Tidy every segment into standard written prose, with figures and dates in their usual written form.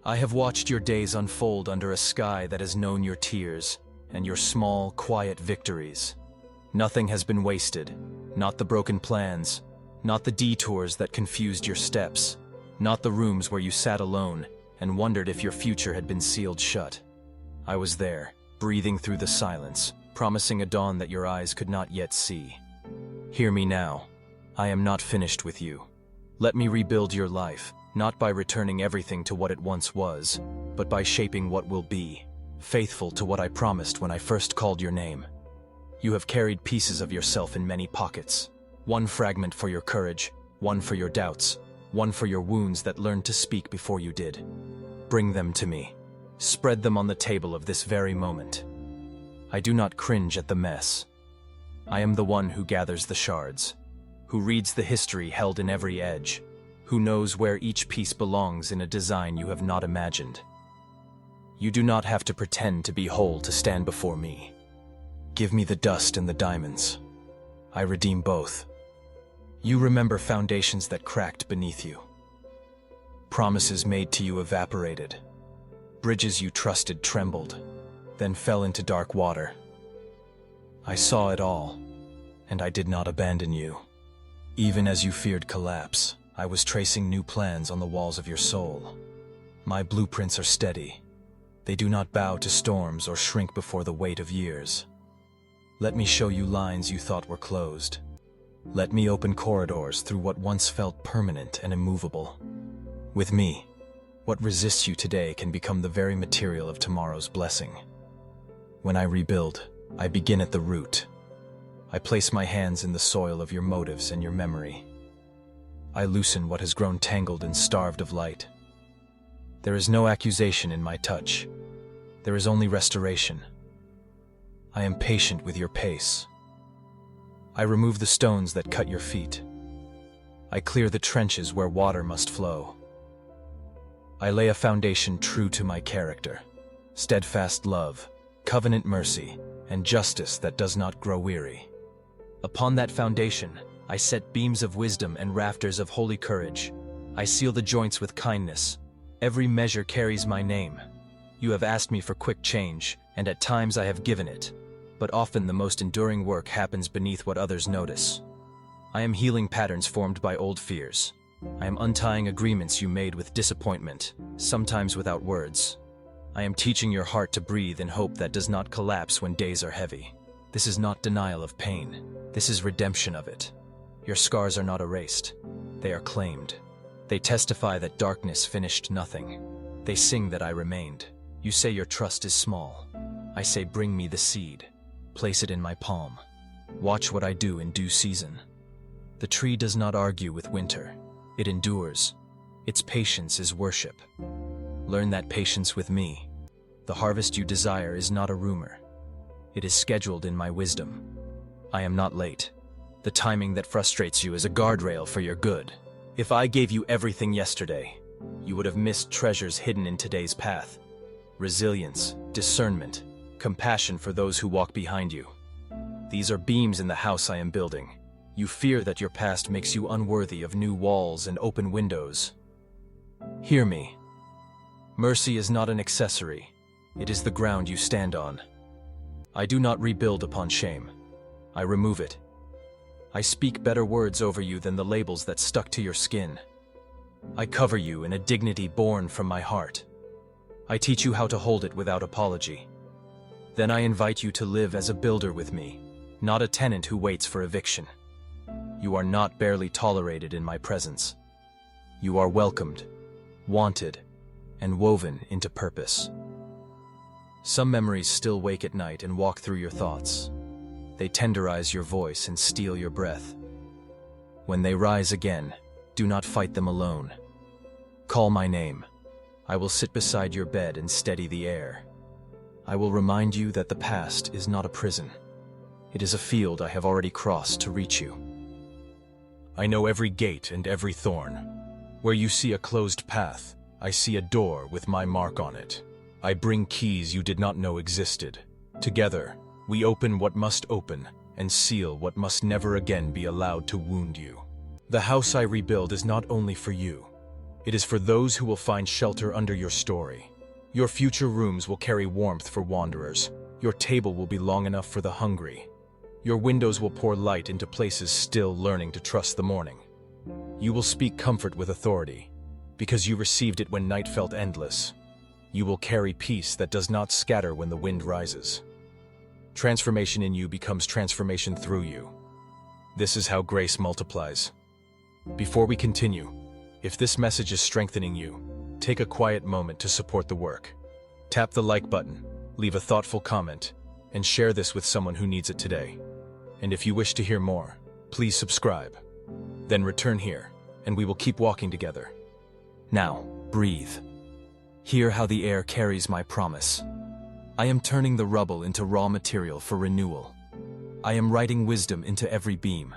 I have watched your days unfold under a sky that has known your tears and your small, quiet victories. Nothing has been wasted, not the broken plans, not the detours that confused your steps, not the rooms where you sat alone and wondered if your future had been sealed shut. I was there, breathing through the silence, promising a dawn that your eyes could not yet see. Hear me now. I am not finished with you. Let me rebuild your life, not by returning everything to what it once was, but by shaping what will be, faithful to what I promised when I first called your name. You have carried pieces of yourself in many pockets. One fragment for your courage, one for your doubts, one for your wounds that learned to speak before you did. Bring them to me. Spread them on the table of this very moment. I do not cringe at the mess. I am the one who gathers the shards, who reads the history held in every edge, who knows where each piece belongs in a design you have not imagined. You do not have to pretend to be whole to stand before me. Give me the dust and the diamonds. I redeem both. You remember foundations that cracked beneath you. Promises made to you evaporated. Bridges you trusted trembled, then fell into dark water. I saw it all, and I did not abandon you. Even as you feared collapse, I was tracing new plans on the walls of your soul. My blueprints are steady. They do not bow to storms or shrink before the weight of years. Let me show you lines you thought were closed. Let me open corridors through what once felt permanent and immovable. With me, what resists you today can become the very material of tomorrow's blessing. When I rebuild, I begin at the root. I place my hands in the soil of your motives and your memory. I loosen what has grown tangled and starved of light. There is no accusation in my touch. There is only restoration. I am patient with your pace. I remove the stones that cut your feet. I clear the trenches where water must flow. I lay a foundation true to my character, steadfast love, covenant mercy, and justice that does not grow weary. Upon that foundation, I set beams of wisdom and rafters of holy courage. I seal the joints with kindness. Every measure carries my name. You have asked me for quick change, and at times I have given it. But often the most enduring work happens beneath what others notice. I am healing patterns formed by old fears. I am untying agreements you made with disappointment, sometimes without words. I am teaching your heart to breathe in hope that does not collapse when days are heavy. This is not denial of pain. This is redemption of it. Your scars are not erased. They are claimed. They testify that darkness finished nothing. They sing that I remained. You say your trust is small. I say bring me the seed. Place it in my palm. Watch what I do in due season. The tree does not argue with winter. It endures. Its patience is worship. Learn that patience with me. The harvest you desire is not a rumor. It is scheduled in my wisdom. I am not late. The timing that frustrates you is a guardrail for your good. If I gave you everything yesterday, you would have missed treasures hidden in today's path. Resilience, discernment, compassion for those who walk behind you. These are beams in the house I am building. You fear that your past makes you unworthy of new walls and open windows. Hear me. Mercy is not an accessory. It is the ground you stand on. I do not rebuild upon shame. I remove it. I speak better words over you than the labels that stuck to your skin. I cover you in a dignity born from my heart. I teach you how to hold it without apology. Then I invite you to live as a builder with me, not a tenant who waits for eviction. You are not barely tolerated in my presence. You are welcomed, wanted, and woven into purpose. Some memories still wake at night and walk through your thoughts. They tenderize your voice and steal your breath. When they rise again, do not fight them alone. Call my name. I will sit beside your bed and steady the air. I will remind you that the past is not a prison. It is a field I have already crossed to reach you. I know every gate and every thorn. Where you see a closed path, I see a door with my mark on it. I bring keys you did not know existed. Together, we open what must open and seal what must never again be allowed to wound you. The house I rebuild is not only for you. It is for those who will find shelter under your story. Your future rooms will carry warmth for wanderers. Your table will be long enough for the hungry. Your windows will pour light into places still learning to trust the morning. You will speak comfort with authority, because you received it when night felt endless. You will carry peace that does not scatter when the wind rises. Transformation in you becomes transformation through you. This is how grace multiplies. Before we continue, if this message is strengthening you, take a quiet moment to support the work. Tap the like button, leave a thoughtful comment, and share this with someone who needs it today. And if you wish to hear more, please subscribe. Then return here, and we will keep walking together. Now, breathe. Hear how the air carries my promise. I am turning the rubble into raw material for renewal. I am writing wisdom into every beam.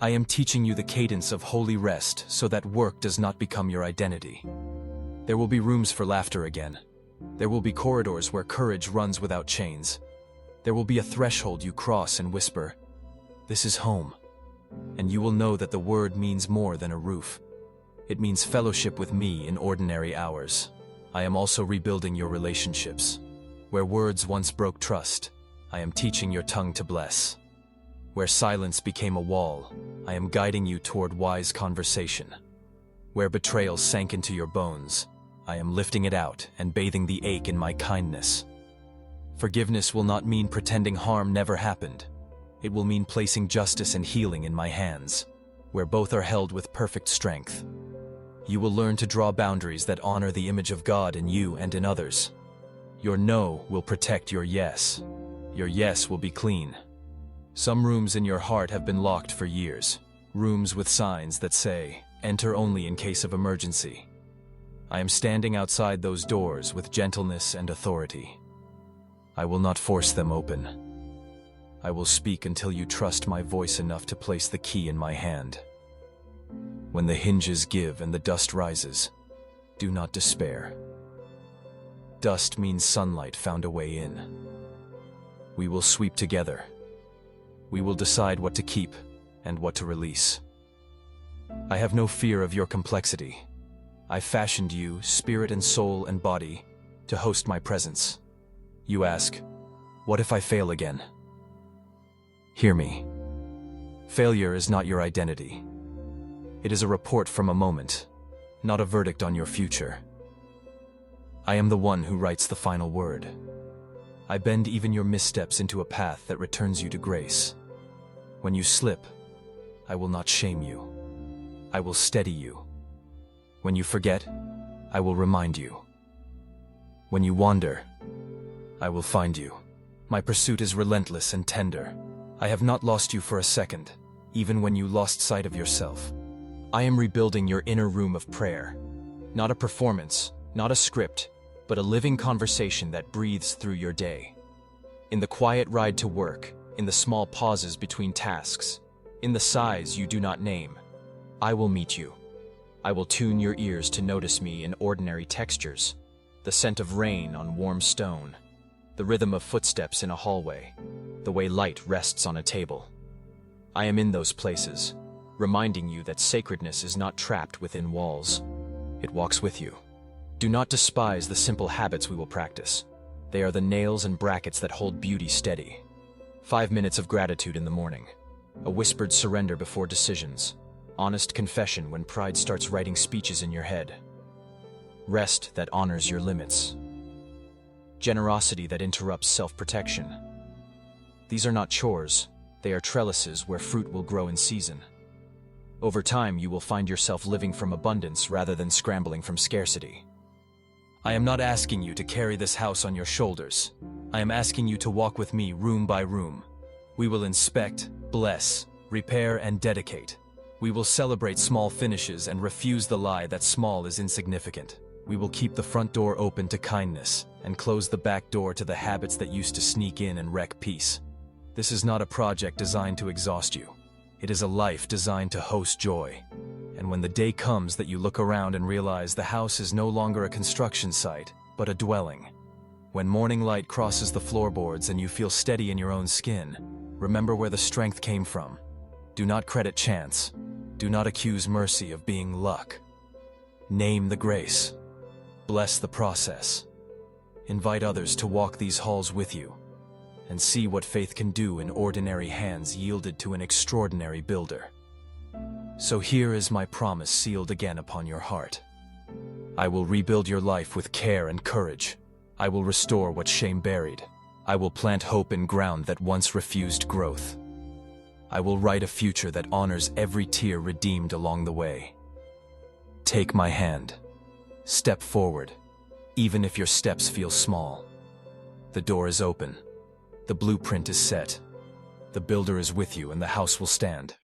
I am teaching you the cadence of holy rest so that work does not become your identity. There will be rooms for laughter again. There will be corridors where courage runs without chains. There will be a threshold you cross and whisper, "This is home." And you will know that the word means more than a roof. It means fellowship with me in ordinary hours. I am also rebuilding your relationships. Where words once broke trust, I am teaching your tongue to bless. Where silence became a wall, I am guiding you toward wise conversation. Where betrayal sank into your bones, I am lifting it out and bathing the ache in my kindness. Forgiveness will not mean pretending harm never happened. It will mean placing justice and healing in my hands, where both are held with perfect strength. You will learn to draw boundaries that honor the image of God in you and in others. Your no will protect your yes. Your yes will be clean. Some rooms in your heart have been locked for years, rooms with signs that say, "Enter only in case of emergency." I am standing outside those doors with gentleness and authority. I will not force them open. I will speak until you trust my voice enough to place the key in my hand. When the hinges give and the dust rises, do not despair. Dust means sunlight found a way in. We will sweep together. We will decide what to keep and what to release. I have no fear of your complexity. I fashioned you, spirit and soul and body, to host my presence. You ask, what if I fail again? Hear me. Failure is not your identity. It is a report from a moment, not a verdict on your future. I am the one who writes the final word. I bend even your missteps into a path that returns you to grace. When you slip, I will not shame you. I will steady you. When you forget, I will remind you. When you wander, I will find you. My pursuit is relentless and tender. I have not lost you for a second, even when you lost sight of yourself. I am rebuilding your inner room of prayer. Not a performance, not a script, but a living conversation that breathes through your day. In the quiet ride to work, in the small pauses between tasks, in the sighs you do not name, I will meet you. I will tune your ears to notice me in ordinary textures, the scent of rain on warm stone, the rhythm of footsteps in a hallway, the way light rests on a table. I am in those places, reminding you that sacredness is not trapped within walls. It walks with you. Do not despise the simple habits we will practice. They are the nails and brackets that hold beauty steady. 5 minutes of gratitude in the morning, a whispered surrender before decisions, honest confession when pride starts writing speeches in your head, rest that honors your limits, generosity that interrupts self-protection. These are not chores, they are trellises where fruit will grow in season. Over time, you will find yourself living from abundance rather than scrambling from scarcity. I am not asking you to carry this house on your shoulders. I am asking you to walk with me room by room. We will inspect, bless, repair, and dedicate. We will celebrate small finishes and refuse the lie that small is insignificant. We will keep the front door open to kindness and close the back door to the habits that used to sneak in and wreck peace. This is not a project designed to exhaust you. It is a life designed to host joy. And when the day comes that you look around and realize the house is no longer a construction site, but a dwelling, when morning light crosses the floorboards and you feel steady in your own skin, remember where the strength came from. Do not credit chance. Do not accuse mercy of being luck. Name the grace. Bless the process. Invite others to walk these halls with you and see what faith can do in ordinary hands yielded to an extraordinary builder. So here is my promise sealed again upon your heart. I will rebuild your life with care and courage. I will restore what shame buried. I will plant hope in ground that once refused growth. I will write a future that honors every tear redeemed along the way. Take my hand. Step forward, even if your steps feel small. The door is open. The blueprint is set. The builder is with you and the house will stand.